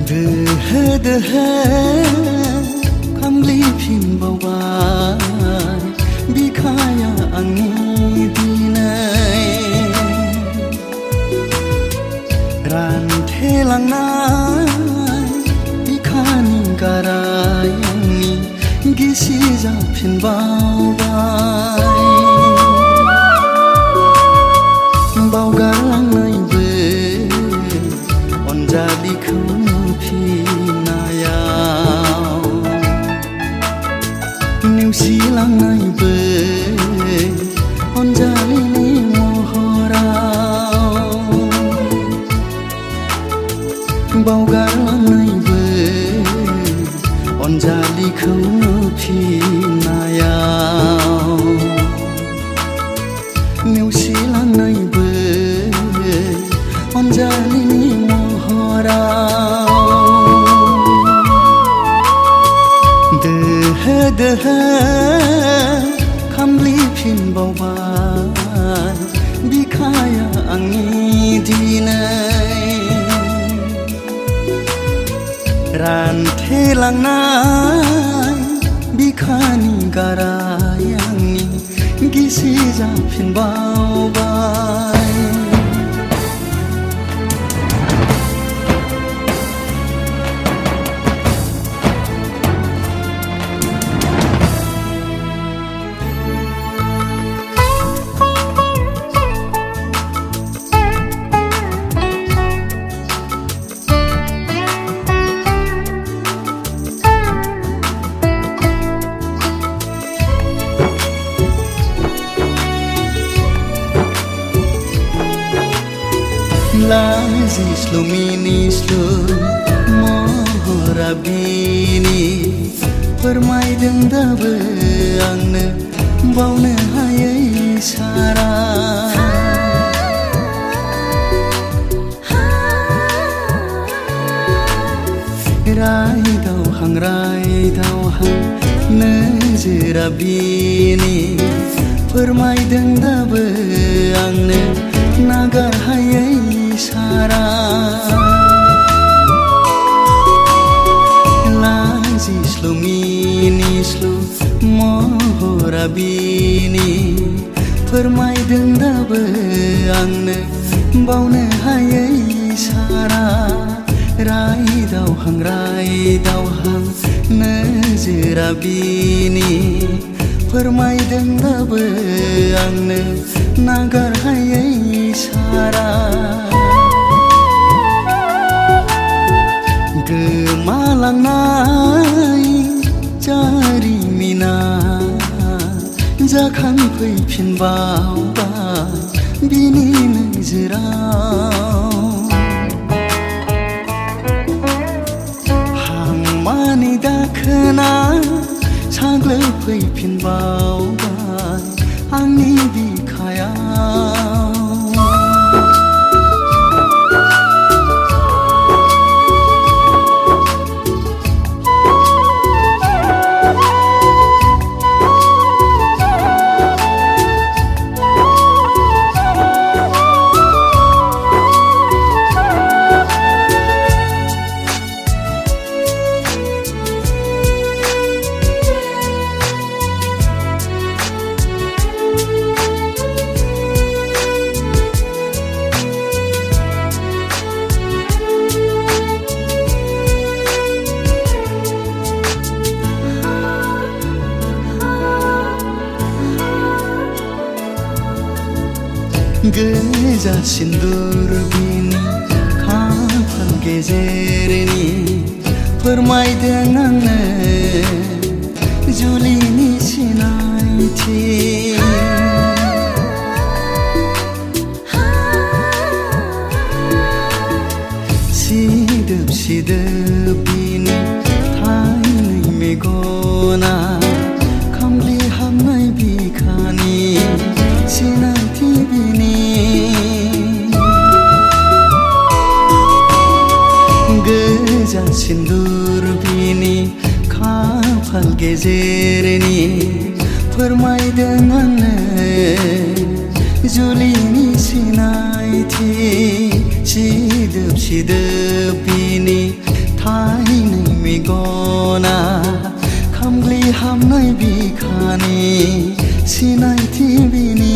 दोहो दोहो खामग्लिफिनबावबाय बिखाया आंनि दिनै रानथेलांनाय बिखानि गाराय आंनि गिसि जाफिनबावबाय बावगारलांनायबो अनजालिखौ नुफिननायाव नेवसिलांनायबो अनजालिनि महराव बावगारलांनायबो अनजालिखौ नुफिननायाव नेवसिलांनायबो अनजालिनि महराव दोहो दोहो खामग्लिफिनबावबाय बिखाया आंनि दिनै रानथेलांनाय बिखानि गाराय आंनि गिसि जाफिनबावबाय लाजिस्लु मिनिस्लु महरा बिनि फोरमायदों दाबो आंनो बावनो हायै सारा रायदावहां नोजोरा बिनि फोरमायदों दाबो आंनो नागार हायै सारा लाजिस्लु मिनिस्लु महरा बिनि फोरमायदों दाबो आंनो बावनो हायै सारा रायदावहां नोजोरा बिनि फोरमायदों दाबो आंनो नागार हायै सारा गोमालांनाय जारिमिना जाखांफैफिनबावबाय बिनि नोजोराव हांमानि दाखोना साग्लोबफैफिनबावबाय आंनि बिखायाव गोजा सिन्दुर बिनि खाफाल गेजेरनि फोरमायदों आंनो जुलिनि सिनायथि सिदोब सिदोब बिनि थाइनै मेगना खामग्लि हाबनाय बिखानि सिनायथि बिनि गोजा सिन्दुर बिनि खाफाल गेजेरनि फोरमायदों आंनो जुलिनि सिनायथि सिदोब सिदोब बिनि हामनाय बिखानि सिनायथि बिनि